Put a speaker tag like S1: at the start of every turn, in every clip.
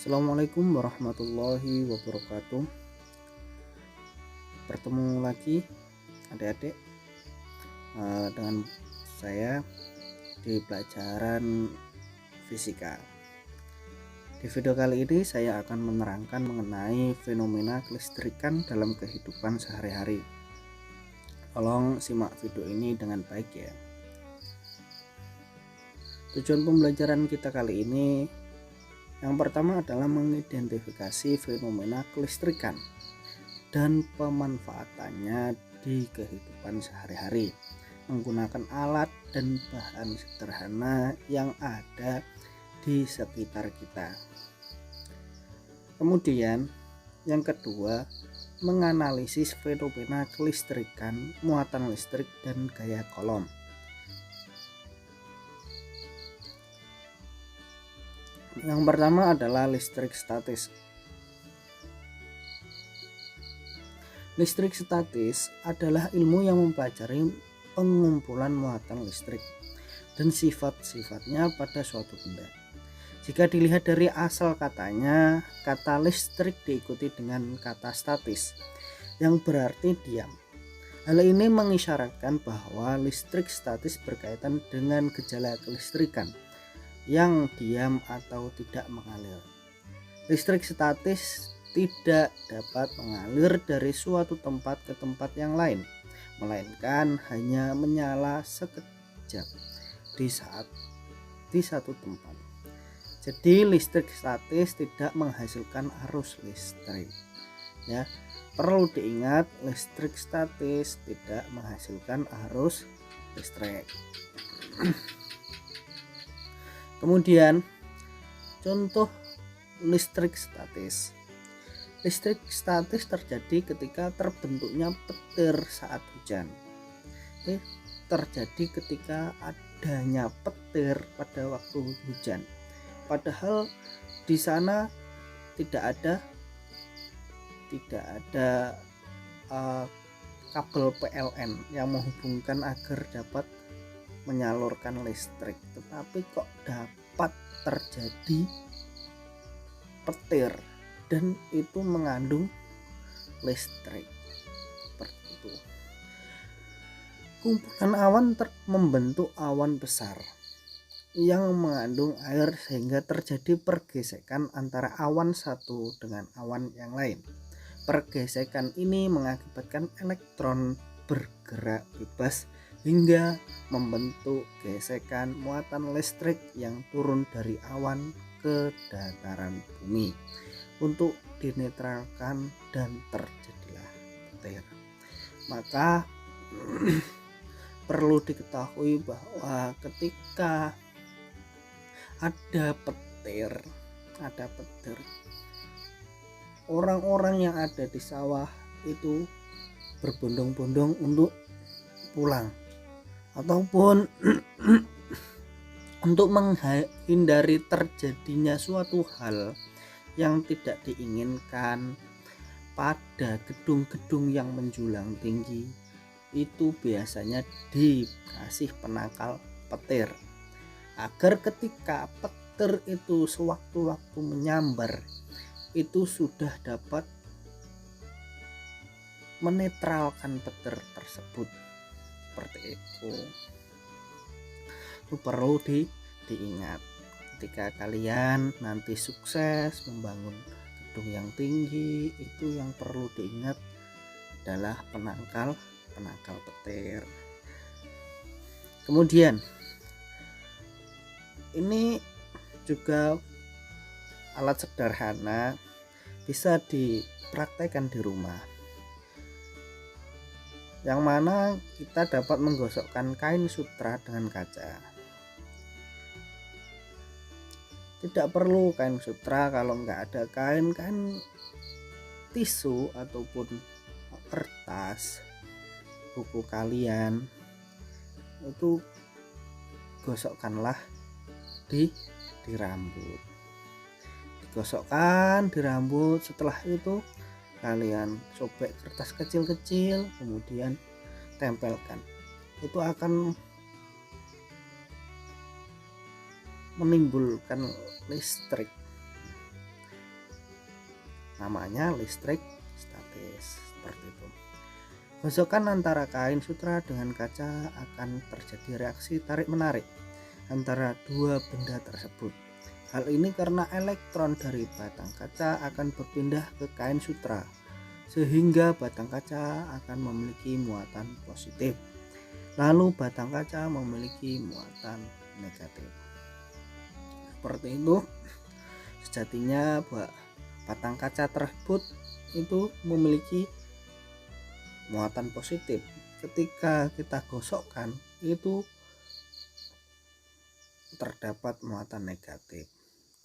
S1: Assalamualaikum warahmatullahi wabarakatuh. Bertemu lagi adik-adik dengan saya di pelajaran fisika. Di video kali ini saya akan menerangkan mengenai fenomena kelistrikan dalam kehidupan sehari-hari. Tolong simak video ini dengan baik ya. Tujuan pembelajaran kita kali ini yang pertama adalah mengidentifikasi fenomena kelistrikan dan pemanfaatannya di kehidupan sehari-hari menggunakan alat dan bahan sederhana yang ada di sekitar kita. Kemudian yang kedua, menganalisis fenomena kelistrikan, muatan listrik dan gaya Coulomb. Yang pertama adalah listrik statis. Listrik statis adalah ilmu yang mempelajari pengumpulan muatan listrik dan sifat-sifatnya pada suatu benda. Jika dilihat dari asal katanya, kata listrik diikuti dengan kata statis yang berarti diam. Hal ini mengisyaratkan bahwa listrik statis berkaitan dengan gejala kelistrikan yang diam atau tidak mengalir. Listrik statis tidak dapat mengalir dari suatu tempat ke tempat yang lain, melainkan hanya menyala sekejap di satu tempat. Jadi listrik statis tidak menghasilkan arus listrik. Ya, perlu diingat listrik statis tidak menghasilkan arus listrik. Kemudian contoh listrik statis. Listrik statis terjadi ketika terbentuknya petir saat hujan. Terjadi ketika adanya petir pada waktu hujan. Padahal di sana tidak ada kabel PLN yang menghubungkan agar dapat menyalurkan listrik, tetapi kok dapat terjadi petir dan itu mengandung listrik seperti itu. Kumpulan awan membentuk awan besar yang mengandung air sehingga terjadi pergesekan antara awan satu dengan awan yang lain. Pergesekan ini mengakibatkan elektron bergerak bebas hingga membentuk gesekan muatan listrik yang turun dari awan ke dataran bumi untuk dinetralkan dan terjadilah petir. Maka perlu diketahui bahwa ketika ada petir, orang-orang yang ada di sawah itu berbondong-bondong untuk pulang ataupun untuk menghindari terjadinya suatu hal yang tidak diinginkan pada gedung-gedung yang menjulang tinggi, itu biasanya dikasih penangkal petir agar ketika petir itu sewaktu-waktu menyambar itu sudah dapat menetralkan petir tersebut. Seperti itu perlu diingat ketika kalian nanti sukses membangun gedung yang tinggi. Itu yang perlu diingat adalah penangkal petir. Kemudian ini juga alat sederhana, bisa dipraktekkan di rumah, yang mana kita dapat menggosokkan kain sutra dengan kaca. Tidak perlu kain sutra, kalau nggak ada kain tisu ataupun kertas buku kalian, itu gosokkanlah di rambut. Digosokkan di rambut, setelah itu kalian sobek kertas kecil-kecil, kemudian tempelkan. Itu akan menimbulkan listrik. namanya listrik statis. Seperti itu. Gosokan antara kain sutra dengan kaca akan terjadi reaksi tarik-menarik antara dua benda tersebut. Hal ini karena elektron dari batang kaca akan berpindah ke kain sutra, sehingga batang kaca akan memiliki muatan positif, lalu batang kaca memiliki muatan negatif. Seperti itu. Sejatinya batang kaca tersebut itu memiliki muatan positif. Ketika kita gosokkan itu terdapat muatan negatif.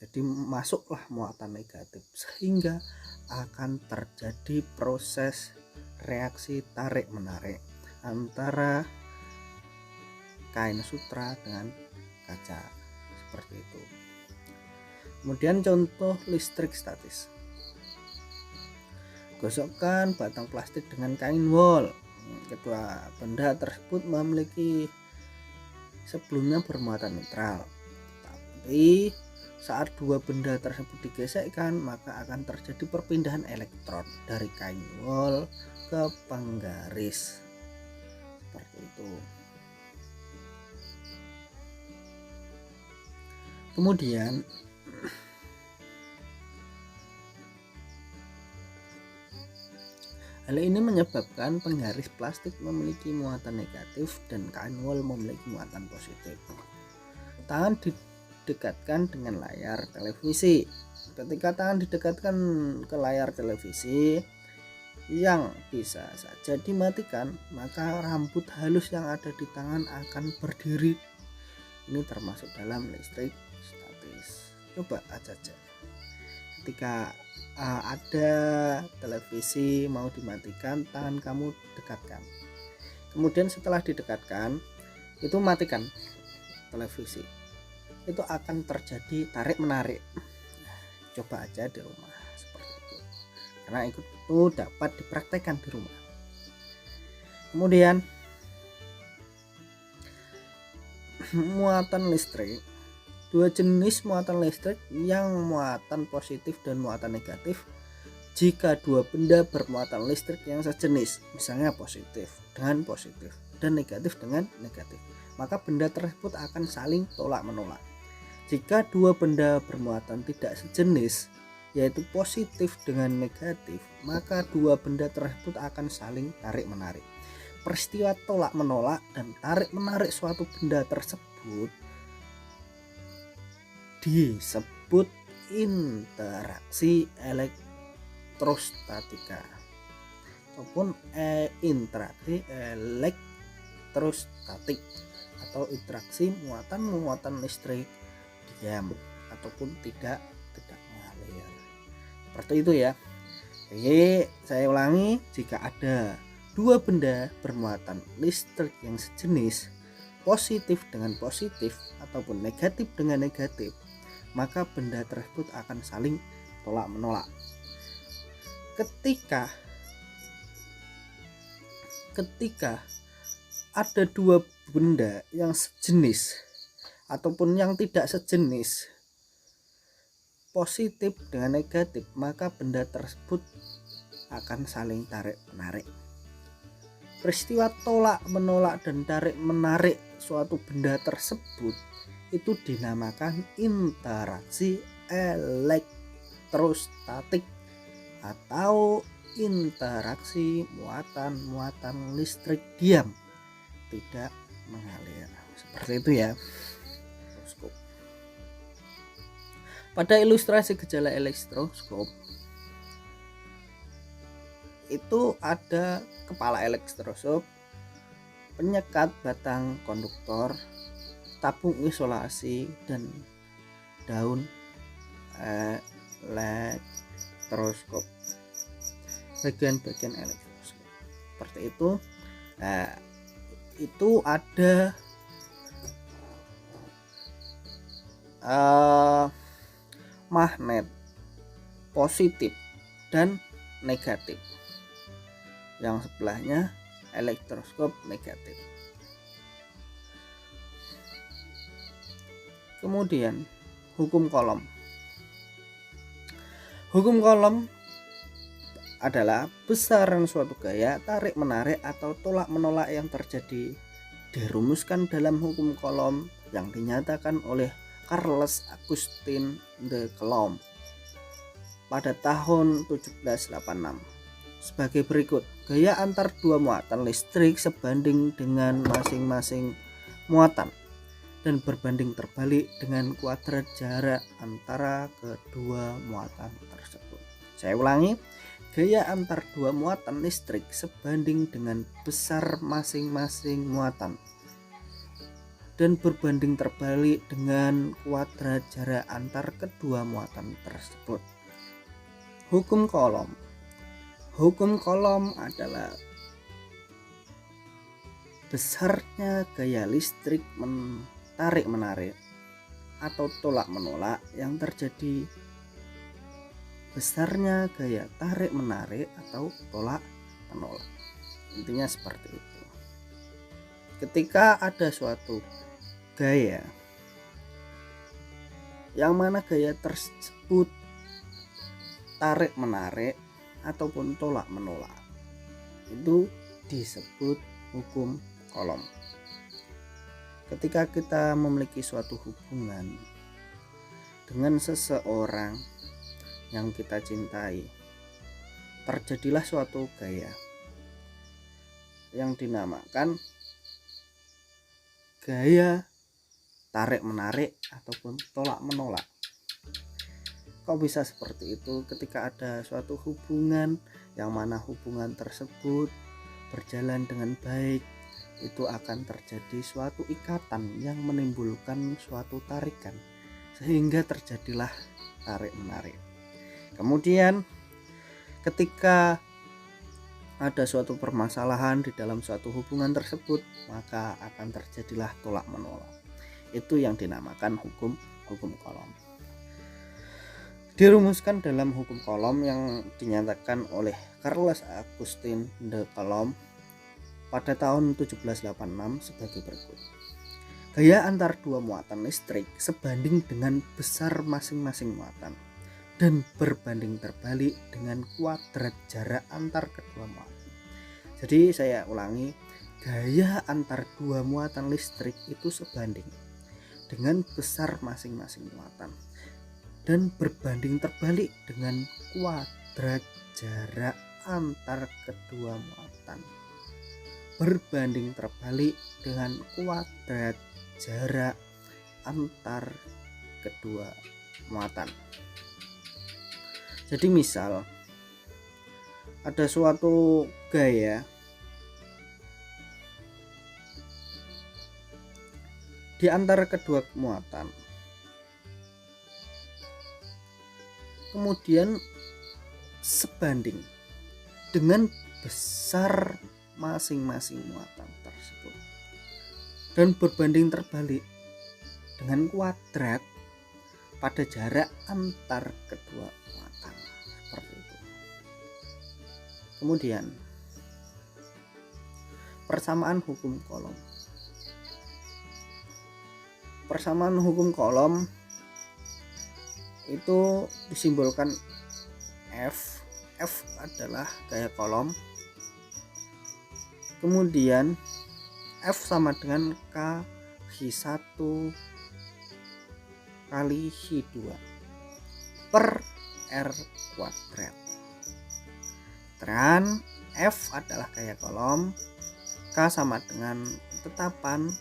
S1: Jadi masuklah muatan negatif sehingga akan terjadi proses reaksi tarik-menarik antara kain sutra dengan kaca. Seperti itu. Kemudian contoh listrik statis. Gosokkan batang plastik dengan kain wol. Kedua benda tersebut memiliki sebelumnya bermuatan netral. Tapi saat dua benda tersebut digesekkan, maka akan terjadi perpindahan elektron dari kain wol ke penggaris. Seperti itu. Kemudian hal ini menyebabkan penggaris plastik memiliki muatan negatif dan kain wol memiliki muatan positif. Tangan didekatkan dengan layar televisi. Ketika tangan didekatkan ke layar televisi yang bisa saja dimatikan, maka rambut halus yang ada di tangan akan berdiri. Ini termasuk dalam listrik statis. Coba aja. Ketika ada televisi mau dimatikan, tangan kamu dekatkan. Kemudian setelah didekatkan, itu matikan televisi. Itu akan terjadi tarik menarik. Coba aja di rumah seperti itu. Karena itu dapat dipraktekkan di rumah. Kemudian muatan listrik. Dua jenis muatan listrik yang muatan positif dan muatan negatif. Jika dua benda bermuatan listrik yang sejenis, misalnya positif dengan positif dan negatif dengan negatif, maka benda tersebut akan saling tolak menolak. Jika dua benda bermuatan tidak sejenis, yaitu positif dengan negatif, maka dua benda tersebut akan saling tarik menarik. Peristiwa tolak menolak dan tarik menarik suatu benda tersebut disebut interaksi elektrostatika ataupun interaksi elektrostatik atau interaksi muatan listrik diam ataupun tidak mengalir. Seperti itu ya. Jadi saya ulangi, jika ada dua benda bermuatan listrik yang sejenis, positif dengan positif ataupun negatif dengan negatif, maka benda tersebut akan saling tolak menolak. Ketika ada dua benda yang sejenis ataupun yang tidak sejenis, positif dengan negatif, maka benda tersebut akan saling tarik menarik. Peristiwa tolak menolak dan tarik menarik suatu benda tersebut itu dinamakan interaksi elektrostatik atau interaksi muatan listrik diam tidak mengalir. Seperti itu ya. Pada ilustrasi gejala elektroskop itu ada kepala elektroskop, penyekat batang konduktor, tabung isolasi, dan daun elektroskop. Bagian-bagian elektroskop seperti itu. Itu ada magnet positif dan negatif. Yang sebelahnya elektroskop negatif. Kemudian hukum Coulomb. Hukum Coulomb adalah besaran suatu gaya tarik menarik atau tolak menolak yang terjadi dirumuskan dalam hukum Coulomb yang dinyatakan oleh Charles Augustin de Coulomb pada tahun 1786 sebagai berikut. Gaya antar dua muatan listrik sebanding dengan masing-masing muatan dan berbanding terbalik dengan kuadrat jarak antara kedua muatan tersebut. Saya ulangi, gaya antar dua muatan listrik sebanding dengan besar masing-masing muatan dan berbanding terbalik dengan kuadrat jarak antar kedua muatan tersebut. Hukum Coulomb. Hukum Coulomb adalah besarnya gaya listrik tarik menarik atau tolak menolak yang terjadi besarnya gaya tarik menarik atau tolak menolak. Intinya seperti itu. Ketika ada suatu gaya yang mana gaya tersebut tarik menarik ataupun tolak menolak, itu disebut hukum Coulomb. Ketika kita memiliki suatu hubungan dengan seseorang yang kita cintai, terjadilah suatu gaya yang dinamakan gaya tarik menarik ataupun tolak menolak. Kok bisa seperti itu? Ketika ada suatu hubungan yang mana hubungan tersebut berjalan dengan baik, itu akan terjadi suatu ikatan yang menimbulkan suatu tarikan sehingga terjadilah tarik menarik. Kemudian ketika ada suatu permasalahan di dalam suatu hubungan tersebut, maka akan terjadilah tolak menolak. Itu yang dinamakan hukum Coulomb. Dirumuskan dalam hukum Coulomb yang dinyatakan oleh Charles Augustin de Coulomb pada tahun 1786 sebagai berikut. Gaya antar dua muatan listrik sebanding dengan besar masing-masing muatan dan berbanding terbalik dengan kuadrat jarak antar kedua muatan. Jadi saya ulangi, gaya antar dua muatan listrik itu sebanding dengan besar masing-masing muatan dan berbanding terbalik dengan kuadrat jarak antar kedua muatan. Berbanding terbalik dengan kuadrat jarak antar kedua muatan. Jadi misal ada suatu gaya di antara kedua muatan, kemudian sebanding dengan besar masing-masing muatan tersebut dan berbanding terbalik dengan kuadrat pada jarak antar kedua muatan, seperti itu. Kemudian persamaan hukum Coulomb. Persamaan hukum Coulomb itu disimbolkan F. F adalah gaya Coulomb. Kemudian F sama dengan K Hi1 kali Hi2 per R kuadrat. Dan F adalah gaya Coulomb, K sama dengan tetapan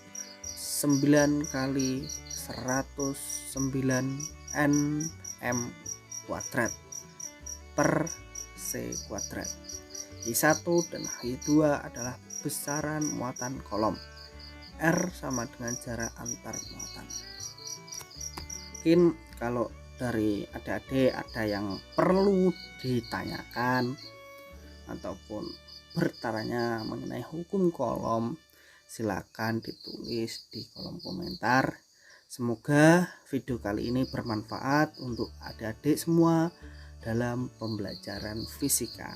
S1: 9 kali 109 nm kuadrat per C kuadrat. Hi1 dan Hi2 adalah besaran muatan Coulomb. R sama dengan jarak antar muatan. Mungkin kalau dari adik-adik ada yang perlu ditanyakan ataupun bertanya mengenai hukum Coulomb, silakan ditulis di kolom komentar. Semoga video kali ini bermanfaat untuk adik-adik semua dalam pembelajaran fisika,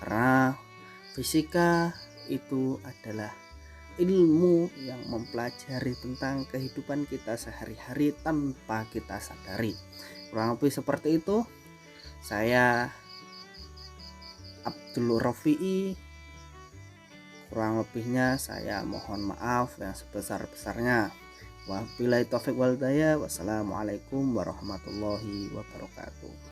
S1: karena fisika itu adalah ilmu yang mempelajari tentang kehidupan kita sehari-hari tanpa kita sadari. Kurang lebih seperti itu. Saya Abdul Rafi'i. Kurang lebihnya saya mohon maaf yang sebesar-besarnya. Wabillahi taufik wal hidayah. Wassalamualaikum warahmatullahi wabarakatuh.